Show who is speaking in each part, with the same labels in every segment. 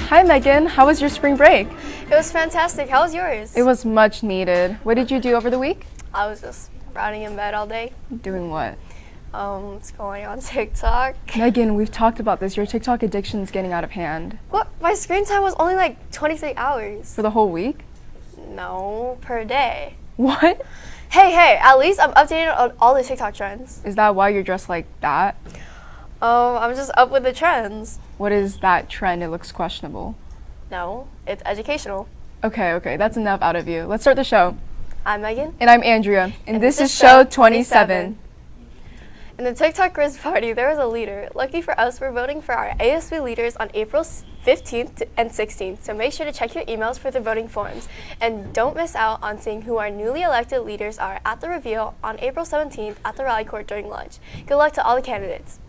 Speaker 1: Hi Megan, how was your spring break?
Speaker 2: It was fantastic. How was yours?
Speaker 1: It was much needed. What did you do over the week?
Speaker 2: I was just rotting in bed all day.
Speaker 1: Doing what?
Speaker 2: Scrolling on TikTok.
Speaker 1: Megan, we've talked about this. Your TikTok addiction is getting out of hand.
Speaker 2: What? My screen time was only like 23 hours.
Speaker 1: For the whole week?
Speaker 2: No, per day.
Speaker 1: What?
Speaker 2: Hey, at least I'm updated on all the TikTok trends.
Speaker 1: Is that why you're dressed like that?
Speaker 2: I'm just up with the trends.
Speaker 1: What is that trend? It looks questionable.
Speaker 2: No, it's educational.
Speaker 1: Okay, that's enough out of you. Let's start the show.
Speaker 2: I'm Megan.
Speaker 1: And I'm Andrea. And this is Sheu 27.
Speaker 2: In the TikTok quiz party, there was a leader. Lucky for us, we're voting for our ASB leaders on April 15th and 16th, so make sure to check your emails for the voting forms. And don't miss out on seeing who our newly elected leaders are at the reveal on April 17th at the rally court during lunch. Good luck to all the candidates.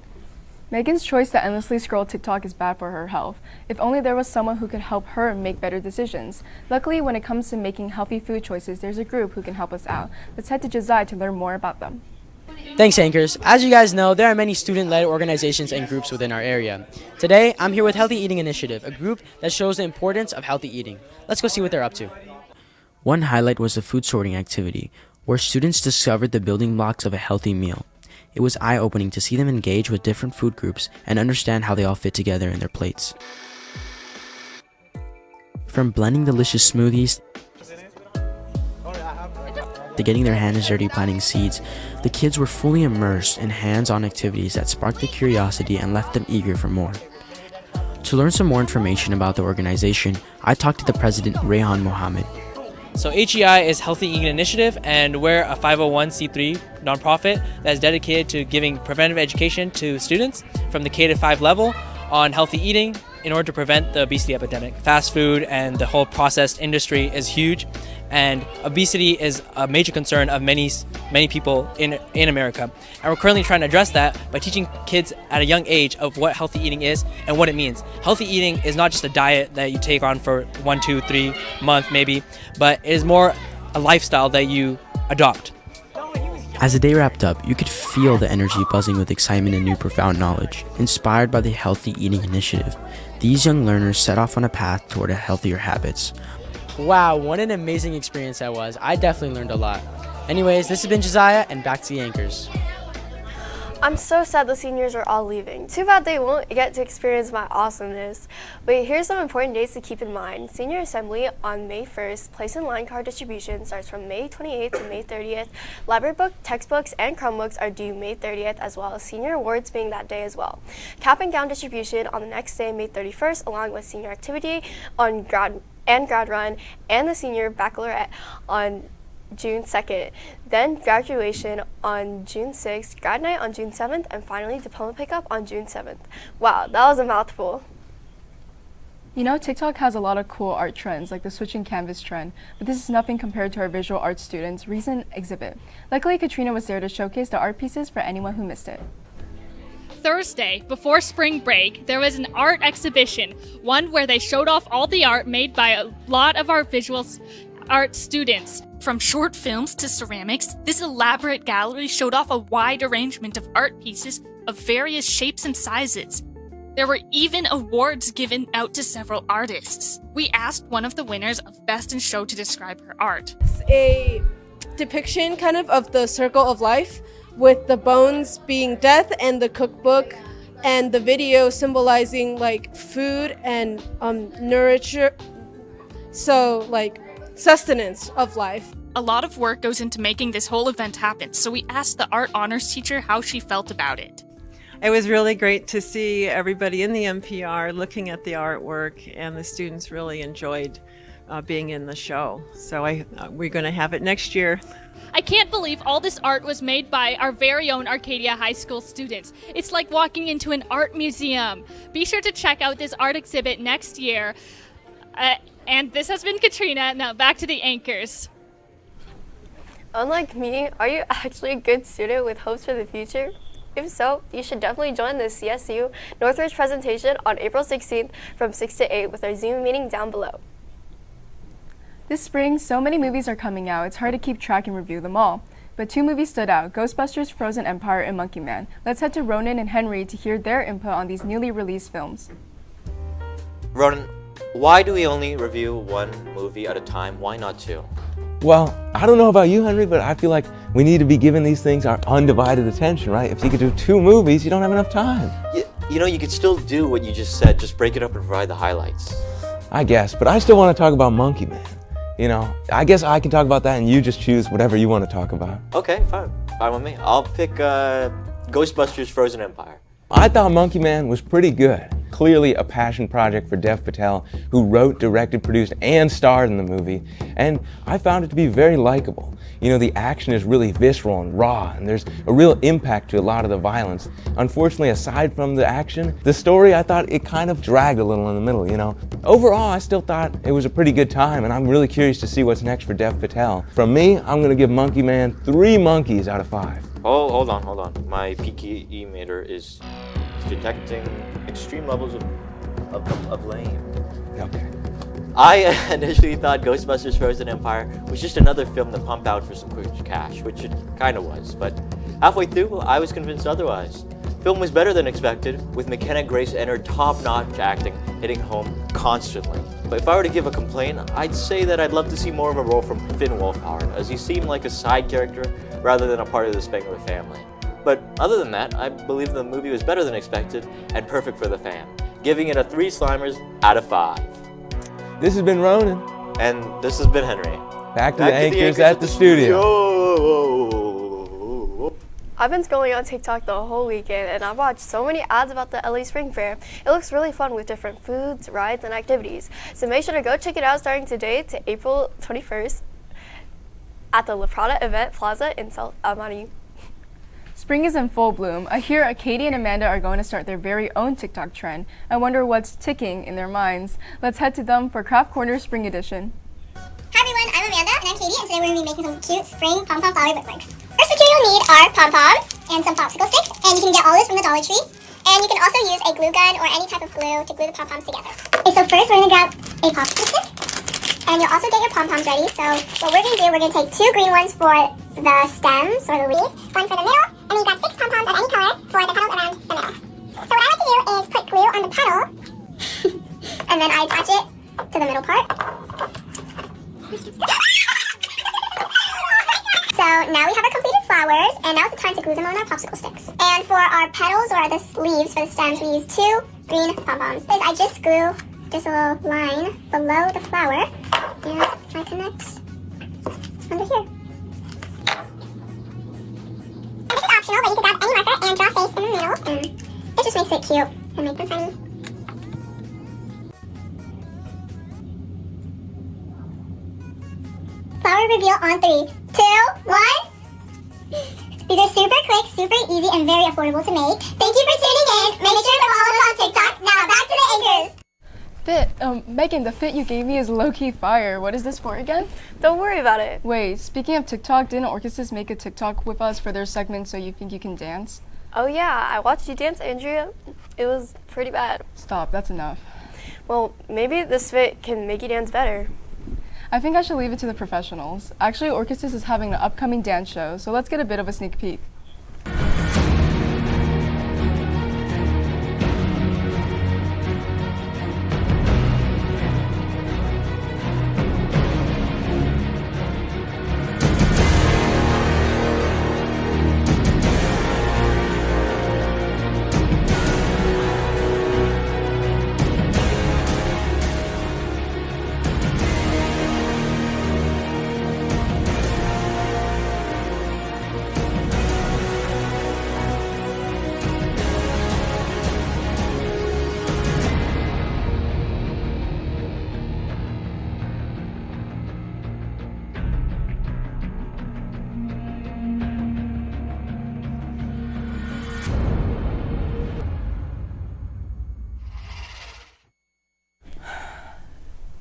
Speaker 1: Megan's choice to endlessly scroll TikTok is bad for her health. If only there was someone who could help her make better decisions. Luckily, when it comes to making healthy food choices, there's a group who can help us out. Let's head to Josiah to learn more about them.
Speaker 3: Thanks, anchors. As you guys know, there are many student-led organizations and groups within our area. Today, I'm here with Healthy Eating Initiative, a group that shows the importance of healthy eating. Let's go see what they're up to. One highlight was the food sorting activity, where students discovered the building blocks of a healthy meal. It was eye-opening to see them engage with different food groups and understand how they all fit together in their plates. From blending delicious smoothies to getting their hands dirty planting seeds, the kids were fully immersed in hands-on activities that sparked their curiosity and left them eager for more. To learn some more information about the organization, I talked to the president, Rehan Mohammed.
Speaker 4: So HEI is Healthy Eating Initiative, and we're a 501c3 nonprofit that's dedicated to giving preventive education to students from the K-5 level on healthy eating in order to prevent the obesity epidemic. Fast food and the whole processed industry is huge, and obesity is a major concern of many people in America. And we're currently trying to address that by teaching kids at a young age of what healthy eating is and what it means. Healthy eating is not just a diet that you take on for 1, 2, 3 months maybe, but it is more a lifestyle that you adopt.
Speaker 3: As the day wrapped up, you could feel the energy buzzing with excitement and new profound knowledge. Inspired by the Healthy Eating Initiative, these young learners set off on a path toward healthier habits. Wow, what an amazing experience that was. I definitely learned a lot. Anyways, this has been Josiah, and back to the anchors.
Speaker 2: I'm so sad the seniors are all leaving. Too bad they won't get to experience my awesomeness. But here's some important dates to keep in mind. Senior Assembly on May 1st. Place and line card distribution starts from May 28th to May 30th. Library book, textbooks, and Chromebooks are due May 30th, as well as senior awards being that day as well. Cap and gown distribution on the next day, May 31st, along with senior activity on grad run and the senior baccalaureate on June 2nd, then graduation on June 6th, grad night on June 7th, and finally diploma pickup on June 7th. Wow, that was a mouthful.
Speaker 1: You know, TikTok has a lot of cool art trends, like the switching canvas trend, but this is nothing compared to our visual arts students' recent exhibit. Luckily, Katrina was there to showcase the art pieces for anyone who missed it.
Speaker 5: Thursday, before spring break, there was an art exhibition, one where they showed off all the art made by a lot of our visual art students.
Speaker 6: From short films to ceramics, this elaborate gallery showed off a wide arrangement of art pieces of various shapes and sizes. There were even awards given out to several artists. We asked one of the winners of Best in Show to describe her art.
Speaker 7: It's a depiction kind of the circle of life, with the bones being death and the cookbook and the video symbolizing like food and nurture, so like sustenance of life.
Speaker 6: A lot of work goes into making this whole event happen, so we asked the art honors teacher how she felt about it.
Speaker 8: It was really great to see everybody in the MPR looking at the artwork, and the students really enjoyed being in the show. So we're going to have it next year.
Speaker 5: I can't believe all this art was made by our very own Arcadia High School students. It's like walking into an art museum. Be sure to check out this art exhibit next year. And this has been Katrina. Now back to the anchors.
Speaker 2: Unlike me, are you actually a good student with hopes for the future? If so, you should definitely join the CSU Northridge presentation on April 16th from 6 to 8 with our Zoom meeting down below.
Speaker 1: This spring, so many movies are coming out, it's hard to keep track and review them all. But 2 movies stood out, Ghostbusters, Frozen Empire, and Monkey Man. Let's head to Ronan and Henry to hear their input on these newly released films.
Speaker 9: Ronan, Why do we only review one movie at a time? Why not two?
Speaker 10: Well, I don't know about you, Henry, but I feel like we need to be giving these things our undivided attention, right? If you could do 2 movies, you don't have enough time.
Speaker 9: You know, you could still do what you just said, just break it up and provide the highlights.
Speaker 10: I guess, but I still want to talk about Monkey Man. You know, I guess I can talk about that and you just choose whatever you want to talk about.
Speaker 9: Okay, fine. Fine with me. I'll pick Ghostbusters Frozen Empire.
Speaker 10: I thought Monkey Man was pretty good. Clearly a passion project for Dev Patel, who wrote, directed, produced, and starred in the movie, and I found it to be very likable. You know, the action is really visceral and raw, and there's a real impact to a lot of the violence. Unfortunately, aside from the action, the story, I thought it kind of dragged a little in the middle, you know. Overall, I still thought it was a pretty good time, and I'm really curious to see what's next for Dev Patel. From me, I'm gonna give Monkey Man 3 monkeys out of 5.
Speaker 9: Oh, hold on. My PKE meter is detecting extreme levels of lame.
Speaker 10: Okay.
Speaker 9: I initially thought Ghostbusters Frozen Empire was just another film to pump out for some quick cash, which it kind of was, but halfway through, I was convinced otherwise. Film was better than expected, with McKenna Grace and her top-notch acting hitting home constantly. But if I were to give a complaint, I'd say that I'd love to see more of a role from Finn Wolfhard, as he seemed like a side character rather than a part of the Spengler family. But other than that, I believe the movie was better than expected and perfect for the fan, giving it a 3 Slimers out of 5.
Speaker 10: This has been Ronan.
Speaker 9: And this has been Henry.
Speaker 10: Back to the anchors at the studio.
Speaker 2: I've been scrolling on TikTok the whole weekend and I've watched so many ads about the LA Spring Fair. It looks really fun with different foods, rides, and activities. So make sure to go check it out starting today to April 21st at the La Prada Event Plaza in South Almani.
Speaker 1: Spring is in full bloom. I hear Katie and Amanda are going to start their very own TikTok trend. I wonder what's ticking in their minds. Let's head to them for Craft Corner Spring Edition.
Speaker 11: Hi everyone, I'm Amanda and I'm Katie, and today we're going to be making some cute spring pom-pom flower bookmarks. First material you'll need are pom-poms and some popsicle sticks, and you can get all this from the Dollar Tree. And you can also use a glue gun or any type of glue to glue the pom-poms together. Okay, so first we're going to grab a popsicle stick, and you'll also get your pom-poms ready. So what we're going to do, we're going to take 2 green ones for the stems or the leaves, 1 for the middle, and then you grab 6 pom-poms of any color for the petals around the middle. So what I like to do is put glue on the petal, and then I attach it to the middle part. So now we have our completed flowers, and now it's the time to glue them on our popsicle sticks. And for our petals or the leaves for the stems, we use 2 green pom-poms. I just glue just a little line below the flower, and I connect under here. And this is optional, but you can grab any marker and draw a face in the middle, and it just makes it cute and make them funny. Flower reveal on 3, 2, 1. These are super quick, super easy, and very affordable to make. Thank you for tuning in. Make sure to follow us on TikTok. Now back to the anchors.
Speaker 1: Fit, Megan, the fit you gave me is low-key fire. What is this for again?
Speaker 2: Don't worry about it.
Speaker 1: Wait, speaking of TikTok, didn't Orchesis make a TikTok with us for their segment So You Think You Can Dance?
Speaker 2: Oh yeah, I watched you dance, Andrea. It was pretty bad.
Speaker 1: Stop, that's enough.
Speaker 2: Well, maybe this fit can make you dance better.
Speaker 1: I think I should leave it to the professionals. Actually, Orchesis is having an upcoming dance show, so let's get a bit of a sneak peek.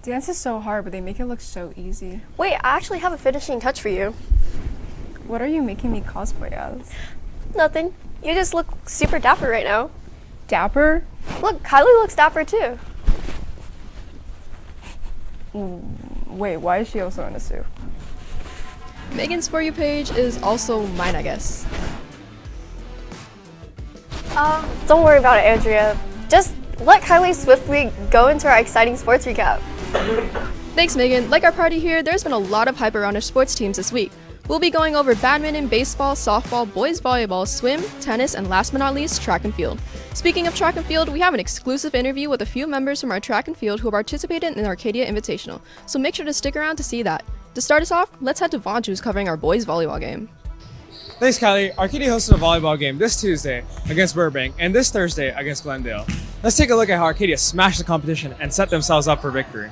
Speaker 1: Dance is so hard, but they make it look so easy.
Speaker 2: Wait, I actually have a finishing touch for you.
Speaker 1: What are you making me cosplay as?
Speaker 2: Nothing. You just look super dapper right now.
Speaker 1: Dapper?
Speaker 2: Look, Kiley looks dapper too.
Speaker 1: Wait, why is she also in a suit?
Speaker 12: Megan's For You page is also mine, I guess.
Speaker 2: Don't worry about it, Andrea. Just let Kylie swiftly go into our exciting sports recap.
Speaker 12: Thanks, Megan. Like our party here, there's been a lot of hype around our sports teams this week. We'll be going over badminton, baseball, softball, boys volleyball, swim, tennis, and last but not least, track and field. Speaking of track and field, we have an exclusive interview with a few members from our track and field who participated in the Arcadia Invitational, so make sure to stick around to see that. To start us off, let's head to Vaughn, who's covering our boys volleyball game.
Speaker 13: Thanks, Kiley. Arcadia hosted a volleyball game this Tuesday against Burbank and this Thursday against Glendale. Let's take a look at how Arcadia smashed the competition and set themselves up for victory.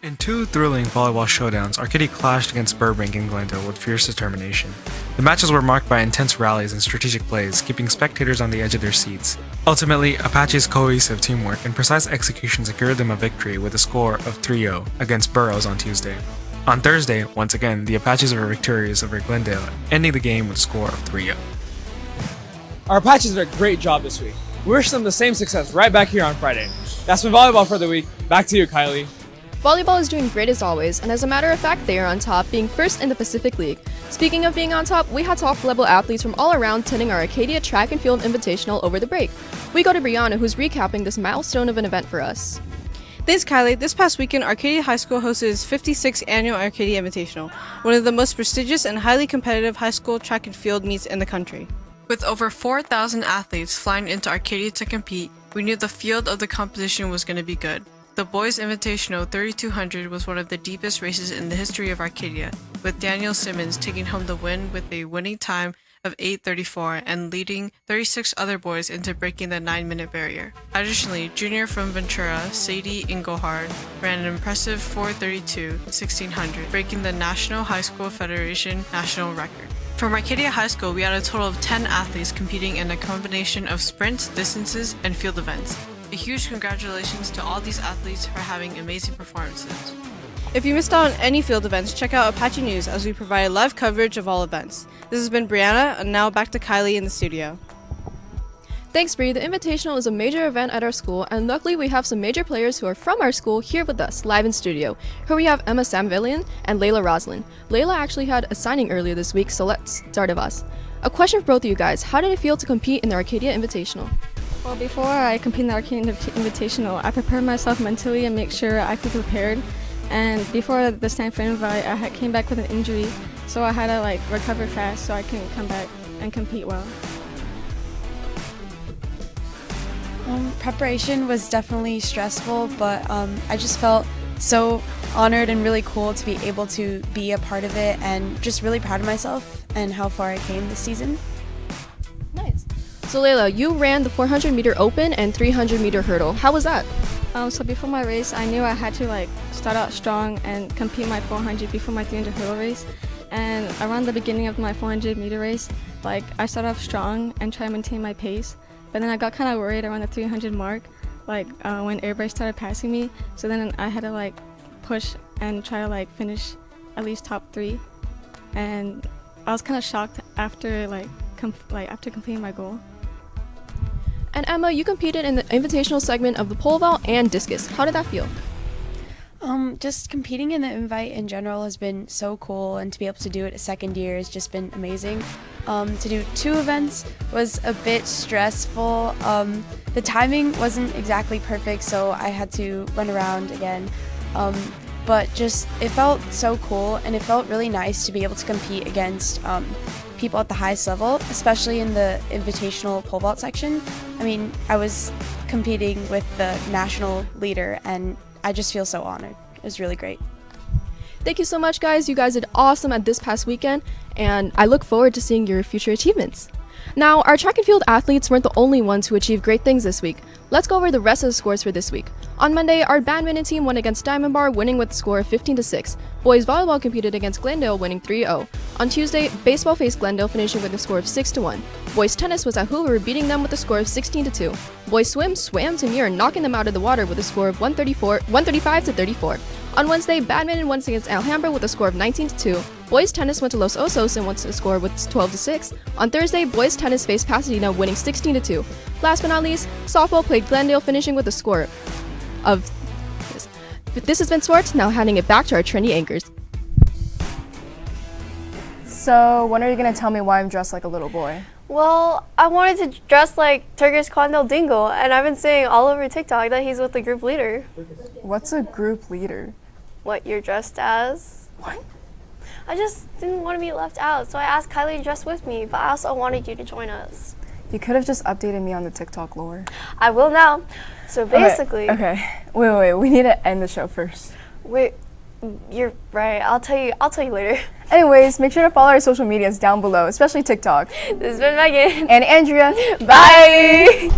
Speaker 14: In two thrilling volleyball showdowns, Arcadia clashed against Burbank and Glendale with fierce determination. The matches were marked by intense rallies and strategic plays, keeping spectators on the edge of their seats. Ultimately, Apache's cohesive teamwork and precise execution secured them a victory with a score of 3-0 against Burroughs on Tuesday. On Thursday, once again, the Apaches were victorious over Glendale, ending the game with a score of 3-0.
Speaker 13: Our Apaches did a great job this week. We wish them the same success right back here on Friday. That's been volleyball for the week. Back to you, Kylie.
Speaker 12: Volleyball is doing great as always, and as a matter of fact, they are on top, being first in the Pacific League. Speaking of being on top, we had top-level athletes from all around attending our Arcadia Track and Field Invitational over the break. We go to Brianna, who's recapping this milestone of an event for us.
Speaker 7: Thanks, Kylie. This past weekend, Arcadia High School hosted its 56th annual Arcadia Invitational, one of the most prestigious and highly competitive high school track and field meets in the country.
Speaker 15: With over 4,000 athletes flying into Arcadia to compete, we knew the field of the competition was going to be good. The Boys Invitational 3200 was one of the deepest races in the history of Arcadia, with Daniel Simmons taking home the win with a winning time of 8:34 and leading 36 other boys into breaking the 9-minute barrier. Additionally, junior from Ventura, Sadie Inglehart, ran an impressive 4:32 1600, breaking the National High School Federation national record. From Arcadia High School, we had a total of 10 athletes competing in a combination of sprints, distances, and field events. A huge congratulations to all these athletes for having amazing performances.
Speaker 7: If you missed out on any field events, check out Apache News as we provide live coverage of all events. This has been Brianna, and now back to Kylie in the studio.
Speaker 12: Thanks, Bri. The Invitational is a major event at our school, and luckily we have some major players who are from our school here with us, live in studio. Here we have Emma Samvilian and Layla Roslin. Layla actually had a signing earlier this week, so let's start with us. A question for both of you guys. How did it feel to compete in the Arcadia Invitational?
Speaker 16: Well, before I compete in the Arcadia Invitational, I prepared myself mentally and make sure I could be prepared. And before the Stanford invite, I came back with an injury, so I had to recover fast so I can come back and compete well.
Speaker 17: Preparation was definitely stressful, but I just felt so honored and really cool to be able to be a part of it, and just really proud of myself and how far I came this season.
Speaker 12: Nice. So Layla, you ran the 400-meter open and 300-meter hurdle. How was that?
Speaker 16: So before my race, I knew I had to start out strong and compete my 400 before my 300 hurdle race. And around the beginning of my 400-meter race, I started off strong and tried to maintain my pace. But then I got kind of worried around the 300 mark, when everybody started passing me. So then I had to push and try to finish at least top 3. And I was kind of shocked after after completing my goal.
Speaker 12: And Emma, you competed in the invitational segment of the pole vault and discus. How did that feel?
Speaker 17: Just competing in the invite in general has been so cool, and to be able to do it a second year has just been amazing. To do 2 events was a bit stressful. The timing wasn't exactly perfect, so I had to run around again. But just, it felt so cool, and it felt really nice to be able to compete against people at the highest level, especially in the invitational pole vault section. I mean, I was competing with the national leader, and I just feel so honored. It was really great.
Speaker 12: Thank you so much, guys. You guys did awesome at this past weekend, and I look forward to seeing your future achievements. Now, our track and field athletes weren't the only ones who achieved great things this week. Let's go over the rest of the scores for this week. On Monday, our badminton team won against Diamond Bar, winning with a score of 15-6. Boys volleyball competed against Glendale, winning 3-0. On Tuesday, baseball faced Glendale, finishing with a score of 6-1. Boys tennis was at Hoover, beating them with a score of 16-2. Boys swim swam to Muir, knocking them out of the water with a score of 135-34. On Wednesday, badminton won against Alhambra with a score of 19-2. Boys tennis went to Los Osos and won a score with 12-6. On Thursday, boys tennis faced Pasadena, winning 16-2. Last but not least, softball played Glendale, finishing with a score of This has been Sports, now handing it back to our trendy anchors.
Speaker 1: So, when are you going to tell me why I'm dressed like a little boy?
Speaker 2: Well, I wanted to dress like Turkish Kondel Dingle, and I've been seeing all over TikTok that he's with the group leader.
Speaker 1: What's a group leader?
Speaker 2: What you're dressed as?
Speaker 1: What?
Speaker 2: I just didn't want to be left out, so I asked Kiley to dress with me, but I also wanted you to join us.
Speaker 1: You could have just updated me on the TikTok lore.
Speaker 2: I will now. So basically...
Speaker 1: Okay. Wait. We need to end the show first.
Speaker 2: Wait, you're right. I'll tell you later.
Speaker 1: Anyways, make sure to follow our social medias down below, especially TikTok.
Speaker 2: This has been Megan.
Speaker 1: And Andrea.
Speaker 2: Bye!